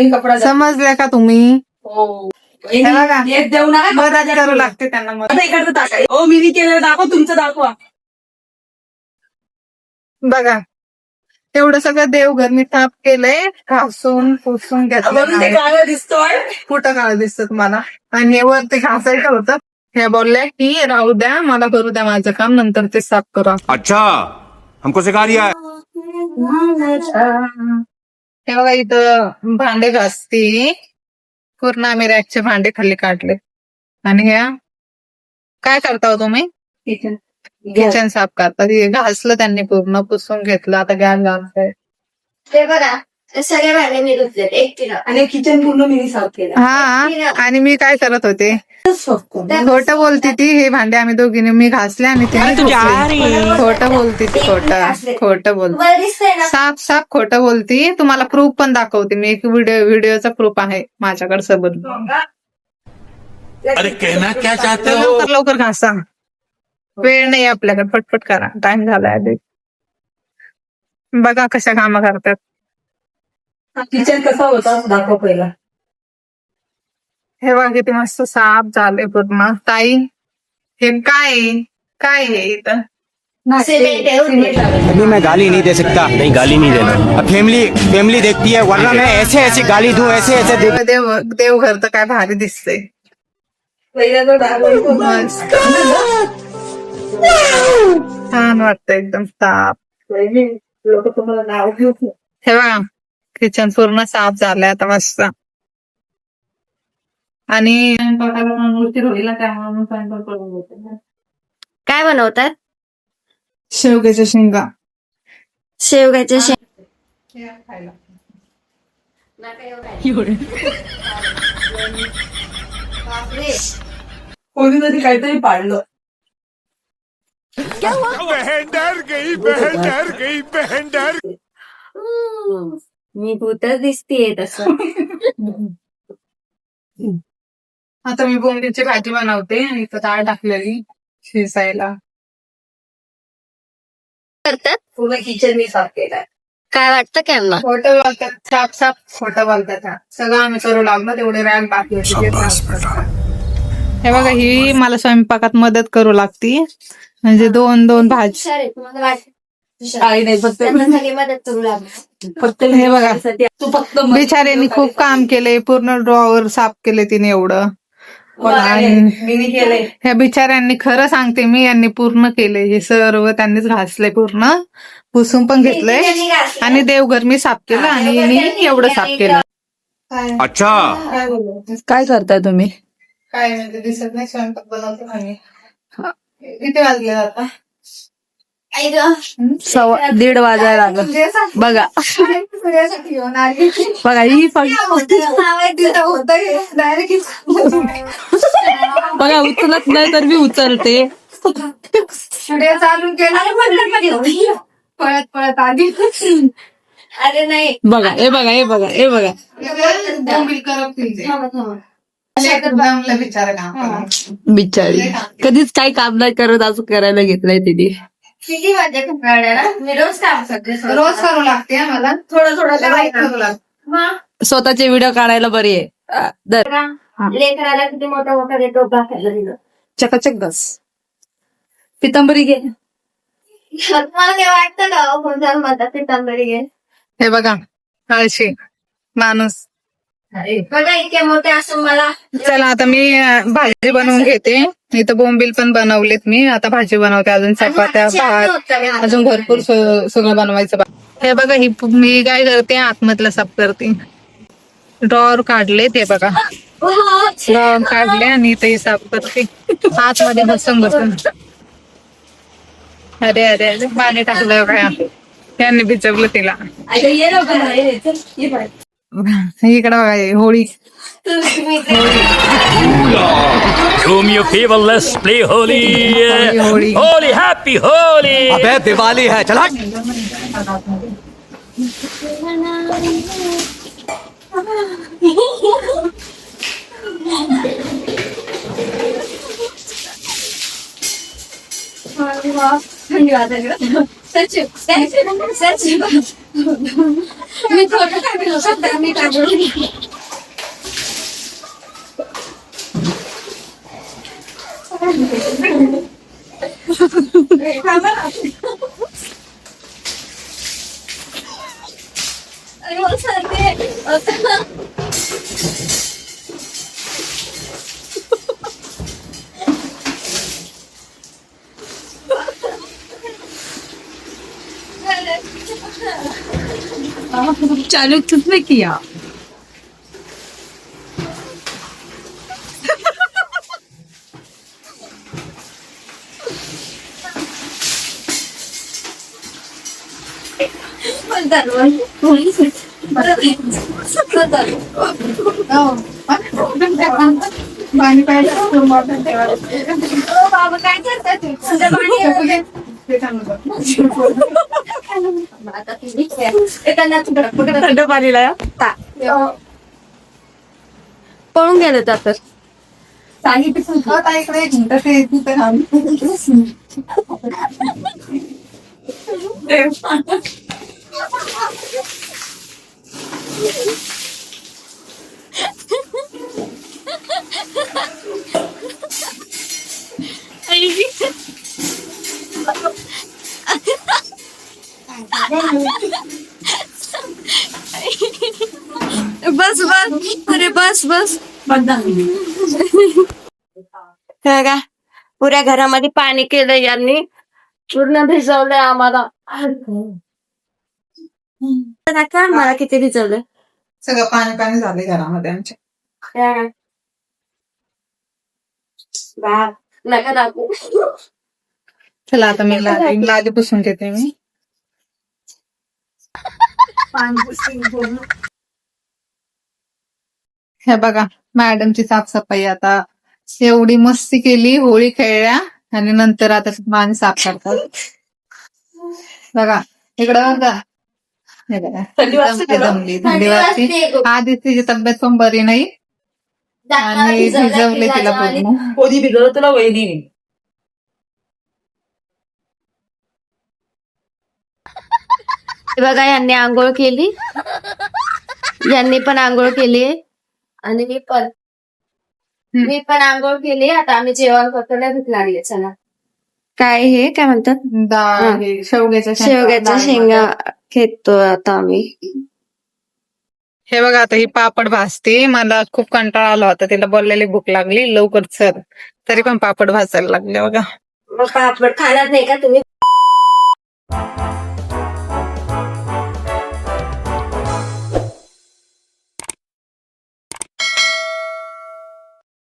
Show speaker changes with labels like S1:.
S1: नवीन कपडा
S2: समजले का तुम्ही?
S1: हो
S2: बघा
S1: देऊ नका
S2: मदत करू लागते त्यांना मदत.
S1: इकडचं टाका. हो मी केलं दाखव तुमचं दाखवा.
S2: बघा एवढं सगळं देवघर मी साफ केलंय, घासून पुसून
S1: म्हणून ते
S2: घेतलं.
S1: काळं दिसतोय.
S2: कुठं काळ दिसत तुम्हाला? आणि हे वरती घासायचं होतं, हे बोलले की राहू द्या, मला करू द्या माझं काम, नंतर ते साफ करू.
S3: अच्छा हमको सिखा रिया है.
S2: हे बघा इथं भांडे घासती, पूर्ण आम्ही रॅकचे भांडे खाली काढले. आणि ह्या काय करता हो तुम्ही? किचन साफ करतात. हे घासलं त्यांनी, पूर्ण पुसून घेतलं. आता गॅस घालतंय.
S4: ते बघा सगळे भांडे मी धुतले एकटीला.
S1: आणि किचन पूर्ण मी साफ केलं.
S2: हा आणि मी काय करत होते? खोटं बोलती ती. हे भांडे आम्ही दोघींनी मी घासले आणि तिने धुतले. खोटं बोलती ती, खोटं बोलती.
S4: मला दिसतंय ना.
S2: साफ साफ खोटं बोलती. तुम्हाला प्रूफ पण दाखवते मी. एक व्हिडिओचा प्रूफ आहे माझ्याकडे सबूत.
S3: अरे कहना क्या चाहते हो?
S2: लवकर लवकर घासा, वेळ नाही आपल्याकडे, पटपट करा, टाइम झालाय आधी. बघा कशा कामं करतात.
S1: किचन कसा होता दाखव पहिला.
S2: हे बघा किती मस्त साफ झाले पूर्ण. ताई हे काय आहे इथं?
S4: सिमेंट आहे, सिमेंट.
S5: अभी मैं गाली नहीं दे सकता. नहीं गाली नहीं देना. अब फैमिली देखती है, वरना मैं ऐसे ऐसे गाली दूं, ऐसे ऐसे
S2: देवघर तर काय भारी दिसतंय.
S1: पहिला तो दाखव.
S2: मस्त छान वाटतं, एकदम साफ.
S1: लोक तुम्हाला नाव घेऊ.
S2: हे बघा किचन पूर्ण साफ झालंय आता मस्त. आणि
S4: काय बनवतात?
S2: शेवग्याच्या शेंगा.
S4: शेवग्याच्या
S1: कोणी तरी काहीतरी पाडलं.
S3: बहन डर गई.
S4: मी भूतच दिसतीये तसं.
S2: आता मी बोंबीची भाजी बनवते आणि इथं डाळ टाकलेली शिजायला.
S4: करतात.
S1: पूर्ण किचन मी साफ केलाय.
S4: काय वाटतं त्यांना?
S2: खोटं बोलतात, साफ साफ खोटं बोलतात. सगळं आम्ही करू लागलो, तेवढे रॅक बाकी होते ते साफ करतात. हे बघा ही मला स्वयंपाकात मदत करू लागती, म्हणजे दोन भाजी.
S4: तुम्हाला वाटतं
S1: काही नाही फक्त
S4: सगळी मदत करू लागली.
S1: फक्त
S2: हे बघा
S1: तू फक्त
S2: बिचाऱ्यांनी खूप काम केलंय, पूर्ण ड्रॉवर साफ केले तिने एवढं.
S1: मी केलंय.
S2: ह्या बिचाऱ्यांनी, खरं सांगते मी, यांनी पूर्ण केलंय. हे सर्व त्यांनीच घासलंय, पूर्ण पुसून पण घेतलंय. आणि देवघर मी साफ केलं आणि मी एवढं साफ केलं.
S3: अच्छा
S1: काय करताय तुम्ही?
S2: काय म्हणजे दिसत नाही, स्वयंपाक बनवतो आम्ही. किती वाजले आता?
S1: 1:15 वाजायला लागलं. बघा बघा ही बघा उचलत नाही तर मी उचलते.
S2: चालू केलं, पळत पळत आधी.
S4: अरे नाही.
S1: बघा हे बघा हे बघा हे बघा.
S2: बिचारा काम.
S1: बिचारी कधीच काही काम नाही करत, असं करायला घेतलंय तिने.
S4: किती वाजता कपड्याला मी रोज काम करते.
S2: रोज करू लागते मला, थोडं करू लागते.
S1: स्वतःचे व्हिडिओ काढायला बरी आहे.
S4: लेकराला किती मोठा मोठा रेटो टाकायला दिलं.
S1: चकाचक बस. पितांबरी घे.
S4: मला काय वाटतं का कोणत्या म्हणतात पितांबरी घे.
S2: हे बघा आळशी माणूस.
S4: बघा इतके मोठे असून मला.
S2: चला आता मी भाजी बनवून घेते. इथं बोंबील पण बनवलेत मी. आता भाजी बनवते, अजून चपात्या, भात, अजून भरपूर सगळं बनवायचं. हे बघा ही मी काय करते, आतमधलं साफ करते. ड्रॉवर काढलेत, हे बघा ड्रॉवर काढले आणि इथे साफ करते आतमध्ये बसून. अरे अरे अरे पाणी टाकलं काय, त्यांनी भिजवलं तिला. इकडं बघा Holi.
S6: Do me a favor, let's play Holi.
S2: Holi.
S6: Holi, happy Holi.
S5: अबे दिवाली है, चला.
S4: सचिव सचिव मी थोडं काढलं सध्या मी काढलं
S1: चालू किसने किया?
S2: पाणी प्यायला
S4: बाबा काय करतात ते? तुझं पाणी आता तुम्ही त्यांना
S1: थंड पाणीला या. पळून गेले तर
S2: इकडे तिथे
S1: बस बस अरे बस बस का पुऱ्या घरामध्ये पाणी केलं यांनी, पूर्ण भिजवलंय आम्हाला. का मला किती भिजवलंय?
S2: सगळं पाणी पाणी झाले घरामध्ये आमच्या.
S1: नका दाखवू.
S2: चला आता मी लादी पुसून घेते मी. हे बघा मॅडमची साफसफाई आता एवढी मस्ती केली, होळी खेळल्या आणि नंतर आता पाणी साफ करतात. बघा इकडं बघा. हे बघा जमली थंडी वाजते. आधी तिची तब्येत पण बरी नाही आणि भिजवले तिला पूर्ण.
S1: कोणी भिजवलं तुला? वहिनी. बघा यांनी आंघोळ केली, यांनी पण आंघोळ केली आणि मी पण आंघोळ केली. आता आम्ही जेवण करतो ना, भूक लागली. चला काय हे काय म्हणतात?
S2: डाळ
S1: शेवग्याच्या शेंगा घेतो आता आम्ही.
S2: हे बघा आता ही पापड भाजते. मला खूप कंटाळा आला होता, तिला बोललेली भूक लागली लवकर चल, तरी पण पापड भाजायला लागले. बघा
S1: मग पापड खाणार नाही का तुम्ही?